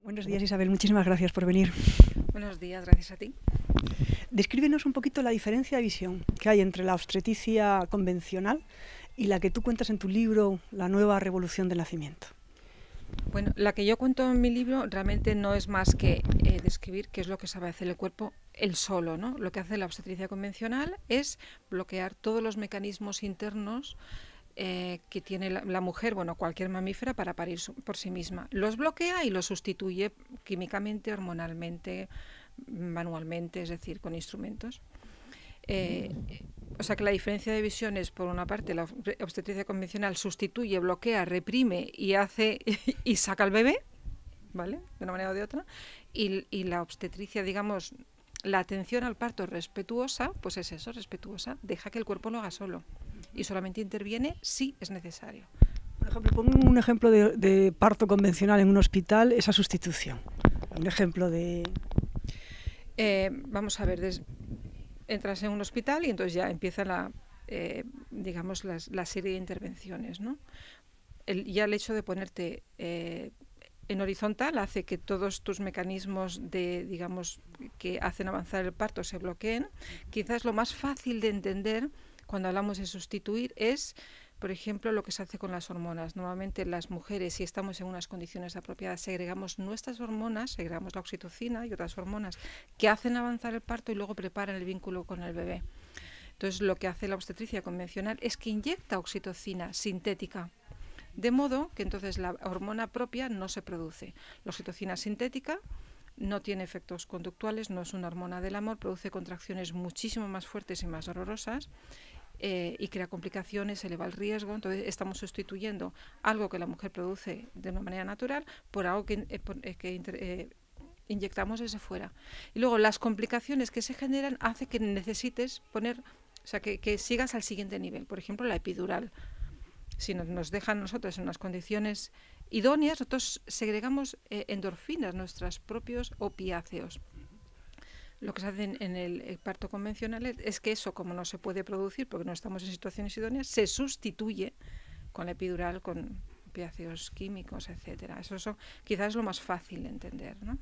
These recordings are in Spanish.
Buenos días, Isabel. Muchísimas gracias por venir. Buenos días, gracias a ti. Descríbenos un poquito la diferencia de visión que hay entre la obstetricia convencional y la que tú cuentas en tu libro, La nueva revolución del nacimiento. Bueno, la que yo cuento en mi libro realmente no es más que describir qué es lo que sabe hacer el cuerpo él solo, ¿no? Lo que hace la obstetricia convencional es bloquear todos los mecanismos internos que tiene la mujer, bueno, cualquier mamífera, para parir por sí misma. Los bloquea y los sustituye químicamente, hormonalmente, manualmente, es decir, con instrumentos. O sea que la diferencia de visión es, por una parte, la obstetricia convencional sustituye, bloquea, reprime y hace y saca al bebé, ¿vale? De una manera o de otra. Y la obstetricia, digamos, la atención al parto respetuosa, pues es eso, respetuosa, deja que el cuerpo lo haga solo y solamente interviene si es necesario. Por ejemplo, pongo un ejemplo de parto convencional en un hospital, esa sustitución. Un ejemplo de... Vamos a ver, entras en un hospital y entonces ya empieza digamos, la serie de intervenciones, ¿no? Ya el hecho de ponerte en horizontal hace que todos tus mecanismos digamos, que hacen avanzar el parto se bloqueen. Quizás lo más fácil de entender cuando hablamos de sustituir es, por ejemplo, lo que se hace con las hormonas. Normalmente las mujeres, si estamos en unas condiciones apropiadas, segregamos nuestras hormonas, segregamos la oxitocina y otras hormonas que hacen avanzar el parto y luego preparan el vínculo con el bebé. Entonces, lo que hace la obstetricia convencional es que inyecta oxitocina sintética, de modo que entonces la hormona propia no se produce. La oxitocina sintética no tiene efectos conductuales, no es una hormona del amor, produce contracciones muchísimo más fuertes y más dolorosas y crea complicaciones, eleva el riesgo. Entonces estamos sustituyendo algo que la mujer produce de una manera natural por algo que inyectamos desde fuera. Y luego las complicaciones que se generan hace que necesites poner, o sea, que sigas al siguiente nivel. Por ejemplo, la epidural. Si nos dejan nosotros en unas condiciones idóneas, nosotros segregamos endorfinas, nuestros propios opiáceos. Lo que se hace en el parto convencional es que eso, como no se puede producir porque no estamos en situaciones idóneas, se sustituye con la epidural, con opiáceos químicos, etcétera. Eso quizás es lo más fácil de entender, ¿no?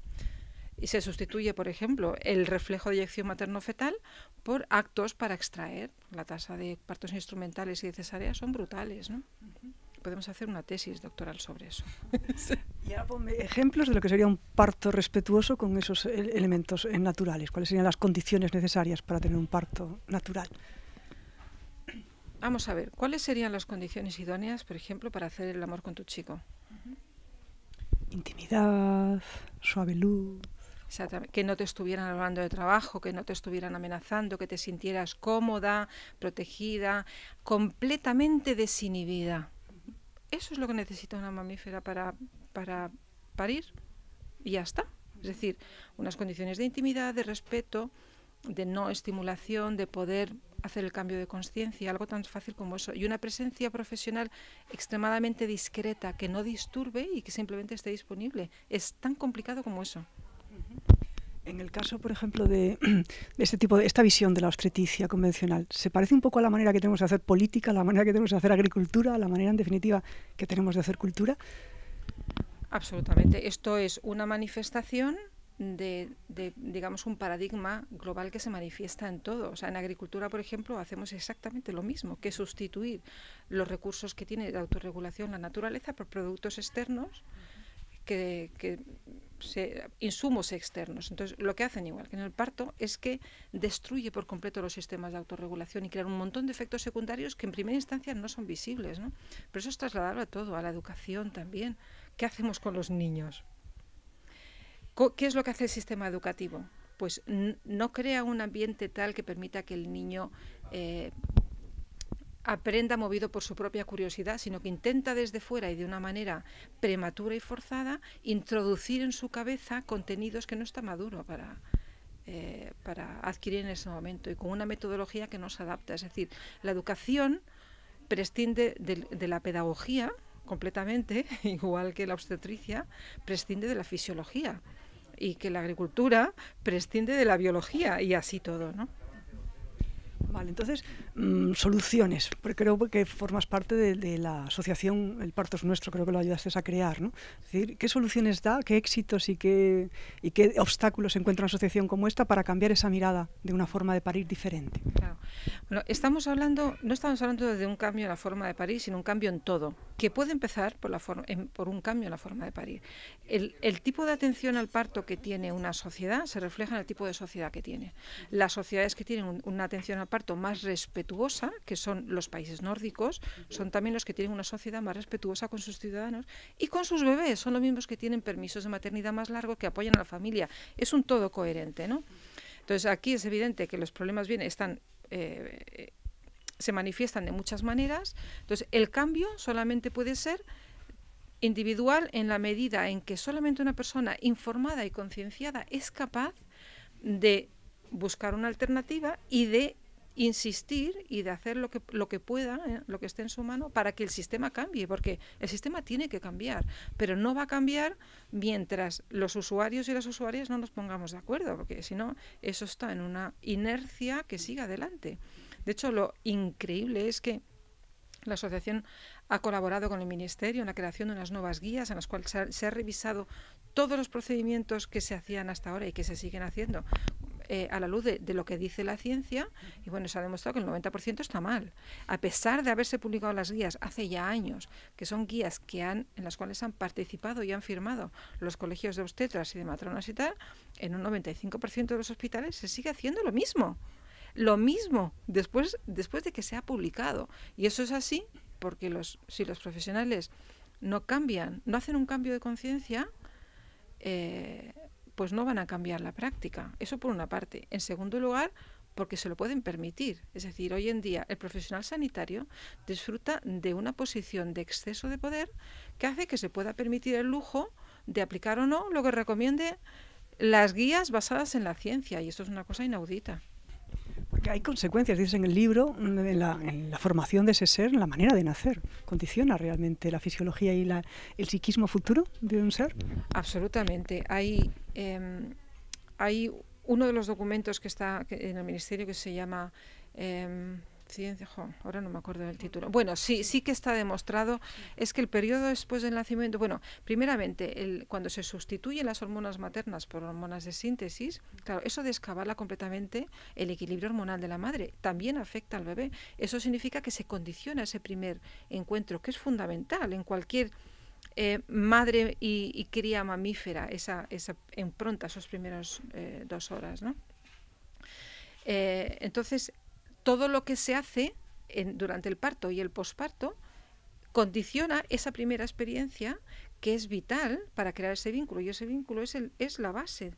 Y se sustituye, por ejemplo, el reflejo de eyección materno-fetal por actos para extraer. La tasa de partos instrumentales y de cesáreas son brutales, ¿no? Podemos hacer una tesis doctoral sobre eso. Y ahora ponme ejemplos de lo que sería un parto respetuoso con esos elementos naturales. ¿Cuáles serían las condiciones necesarias para tener un parto natural? Vamos a ver, ¿cuáles serían las condiciones idóneas, por ejemplo, para hacer el amor con tu chico? Intimidad, suave luz. Que no te estuvieran hablando de trabajo, que no te estuvieran amenazando, que te sintieras cómoda, protegida, completamente desinhibida. Eso es lo que necesita una mamífera para parir y ya está. Es decir, unas condiciones de intimidad, de respeto, de no estimulación, de poder hacer el cambio de conciencia, algo tan fácil como eso. Y una presencia profesional extremadamente discreta, que no disturbe y que simplemente esté disponible. Es tan complicado como eso. En el caso, por ejemplo, de este tipo de esta visión de la obstetricia convencional, ¿se parece un poco a la manera que tenemos de hacer política, a la manera que tenemos de hacer agricultura, a la manera, en definitiva, que tenemos de hacer cultura? Absolutamente. Esto es una manifestación digamos, un paradigma global que se manifiesta en todo. O sea, en agricultura, por ejemplo, hacemos exactamente lo mismo, que sustituir los recursos que tiene de autorregulación la naturaleza por productos externos insumos externos. Entonces, lo que hacen, igual que en el parto, es que destruye por completo los sistemas de autorregulación y crea un montón de efectos secundarios que en primera instancia no son visibles, ¿no? Pero eso es trasladable a todo, a la educación también. ¿Qué hacemos con los niños? ¿Qué es lo que hace el sistema educativo? Pues no crea un ambiente tal que permita que el niño aprenda movido por su propia curiosidad, sino que intenta desde fuera y de una manera prematura y forzada introducir en su cabeza contenidos que no está maduro para adquirir en ese momento y con una metodología que no se adapta. Es decir, la educación prescinde de la pedagogía completamente, igual que la obstetricia prescinde de la fisiología y que la agricultura prescinde de la biología y así todo, ¿no? Vale, entonces, soluciones, porque creo que formas parte de la asociación El Parto es Nuestro, creo que lo ayudaste a crear, ¿no? Es decir, ¿qué soluciones da, qué éxitos y qué obstáculos encuentra una asociación como esta para cambiar esa mirada de una forma de parir diferente? Claro. Bueno, no estamos hablando de un cambio en la forma de parir, sino un cambio en todo, que puede empezar por un cambio en la forma de parir. El tipo de atención al parto que tiene una sociedad se refleja en el tipo de sociedad que tiene. Las sociedades que tienen una atención al parto más respetuosa, que son los países nórdicos, son también los que tienen una sociedad más respetuosa con sus ciudadanos y con sus bebés. Son los mismos que tienen permisos de maternidad más largos, que apoyan a la familia. Es un todo coherente, ¿no? Entonces aquí es evidente que los problemas se manifiestan de muchas maneras. Entonces el cambio solamente puede ser individual en la medida en que solamente una persona informada y concienciada es capaz de buscar una alternativa y de insistir y de hacer lo que pueda, lo que esté en su mano, para que el sistema cambie, porque el sistema tiene que cambiar, pero no va a cambiar mientras los usuarios y las usuarias no nos pongamos de acuerdo, porque si no, eso está en una inercia que sigue adelante. De hecho, lo increíble es que la asociación ha colaborado con el Ministerio en la creación de unas nuevas guías en las cuales se ha revisado todos los procedimientos que se hacían hasta ahora y que se siguen haciendo a la luz de lo que dice la ciencia, y bueno, se ha demostrado que el 90% está mal. A pesar de haberse publicado las guías hace ya años, que son guías en las cuales han participado y han firmado los colegios de obstetras y de matronas y tal, en un 95% de los hospitales se sigue haciendo lo mismo. Lo mismo después de que se ha publicado. Y eso es así porque si los profesionales no cambian, no hacen un cambio de conciencia, pues no van a cambiar la práctica. Eso por una parte. En segundo lugar, porque se lo pueden permitir. Es decir, hoy en día el profesional sanitario disfruta de una posición de exceso de poder que hace que se pueda permitir el lujo de aplicar o no lo que recomiende las guías basadas en la ciencia. Y esto es una cosa inaudita. Porque hay consecuencias, dices en el libro, en la formación de ese ser, en la manera de nacer. ¿Condiciona realmente la fisiología y el psiquismo futuro de un ser? Absolutamente. Hay uno de los documentos que está en el Ministerio que se llama... ciencia, ahora no me acuerdo del título. Bueno, sí que está demostrado, es que el periodo después del nacimiento, bueno, primeramente, cuando se sustituyen las hormonas maternas por hormonas de síntesis, claro, eso descabala completamente el equilibrio hormonal de la madre, también afecta al bebé. Eso significa que se condiciona ese primer encuentro, que es fundamental en cualquier madre y cría mamífera, esa impronta, esos primeros 2 horas, ¿no? Entonces, todo lo que se hace durante el parto y el posparto condiciona esa primera experiencia, que es vital para crear ese vínculo, y ese vínculo es la base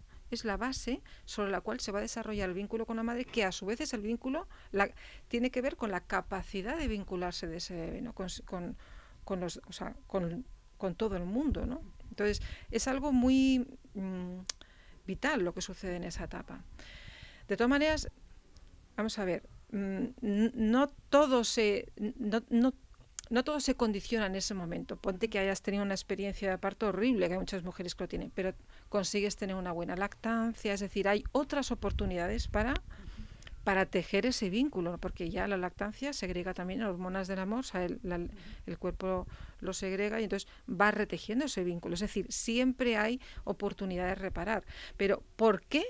sobre la cual se va a desarrollar el vínculo con la madre, que a su vez es el vínculo, tiene que ver con la capacidad de vincularse de ese bebé, ¿no? con todo el mundo, ¿no? Entonces, es algo muy vital lo que sucede en esa etapa. De todas maneras, vamos a ver, no todo se condiciona en ese momento. Ponte que hayas tenido una experiencia de parto horrible, que hay muchas mujeres que lo tienen, pero consigues tener una buena lactancia, es decir, hay otras oportunidades para tejer ese vínculo, porque ya la lactancia segrega también hormonas del amor, o sea, el cuerpo lo segrega y entonces va retejiendo ese vínculo. Es decir, siempre hay oportunidad de reparar. Pero ¿por qué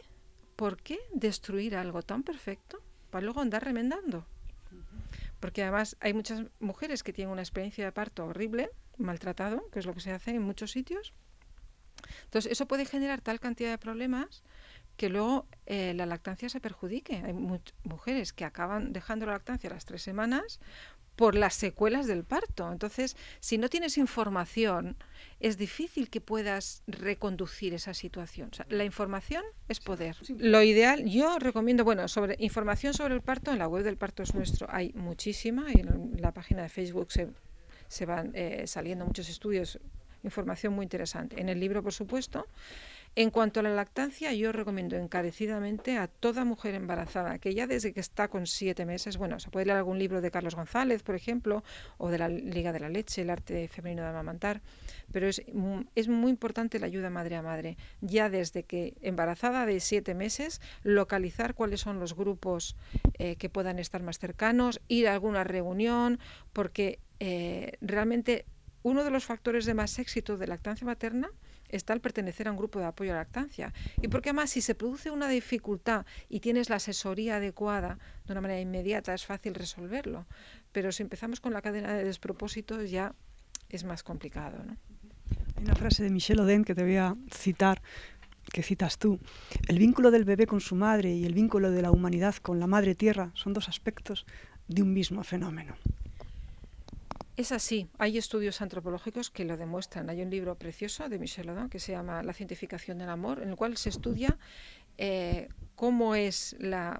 destruir algo tan perfecto para luego andar remendando? Porque además hay muchas mujeres que tienen una experiencia de parto horrible, maltratado, que es lo que se hace en muchos sitios. Entonces eso puede generar tal cantidad de problemas que luego la lactancia se perjudique. Hay mujeres que acaban dejando la lactancia a las 3 semanas por las secuelas del parto. Entonces, si no tienes información, es difícil que puedas reconducir esa situación. O sea, la información es poder. Lo ideal, yo recomiendo, información sobre el parto, en la web del Parto es Nuestro hay muchísima, y en la página de Facebook se van saliendo muchos estudios, información muy interesante. En el libro, por supuesto, En cuanto a la lactancia, yo recomiendo encarecidamente a toda mujer embarazada que ya desde que está con 7 meses, bueno, se puede leer algún libro de Carlos González, por ejemplo, o de la Liga de la Leche, el arte femenino de amamantar, pero es muy importante la ayuda madre a madre. Ya desde que embarazada de 7 meses, localizar cuáles son los grupos que puedan estar más cercanos, ir a alguna reunión, porque realmente uno de los factores de más éxito de lactancia materna está el pertenecer a un grupo de apoyo a la lactancia. Y porque además si se produce una dificultad y tienes la asesoría adecuada de una manera inmediata, es fácil resolverlo. Pero si empezamos con la cadena de despropósitos ya es más complicado, ¿no? Hay una frase de Michel Oden que te voy a citar, que citas tú. El vínculo del bebé con su madre y el vínculo de la humanidad con la madre tierra son dos aspectos de un mismo fenómeno. Es así, hay estudios antropológicos que lo demuestran. Hay un libro precioso de Michel Oden que se llama La cientificación del amor, en el cual se estudia cómo es la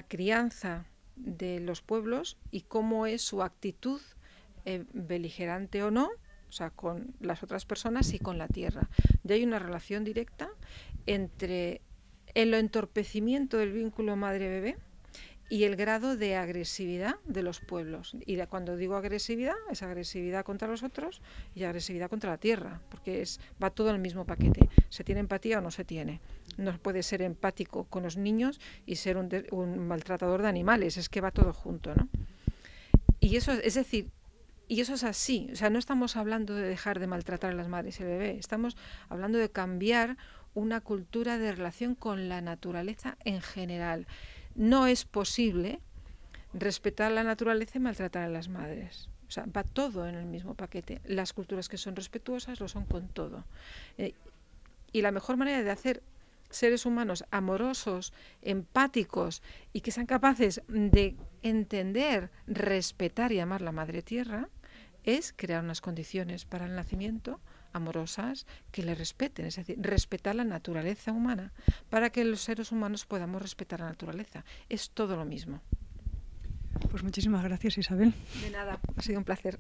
crianza de los pueblos y cómo es su actitud beligerante o no, o sea, con las otras personas y con la tierra. Y hay una relación directa entre el entorpecimiento del vínculo madre-bebé y el grado de agresividad de los pueblos. Y cuando digo agresividad, es agresividad contra los otros y agresividad contra la tierra, porque va todo en el mismo paquete. ¿Se tiene empatía o no se tiene? No puede ser empático con los niños y ser un maltratador de animales, es que va todo junto, ¿no? Y eso, es decir, y eso es así, o sea, no estamos hablando de dejar de maltratar a las madres y el bebé, estamos hablando de cambiar una cultura de relación con la naturaleza en general. No es posible respetar la naturaleza y maltratar a las madres. O sea, va todo en el mismo paquete. Las culturas que son respetuosas lo son con todo. Y la mejor manera de hacer seres humanos amorosos, empáticos y que sean capaces de entender, respetar y amar la madre tierra es crear unas condiciones para el nacimiento amorosas que le respeten, es decir, respetar la naturaleza humana para que los seres humanos podamos respetar la naturaleza. Es todo lo mismo. Pues muchísimas gracias, Isabel. De nada, ha sido un placer.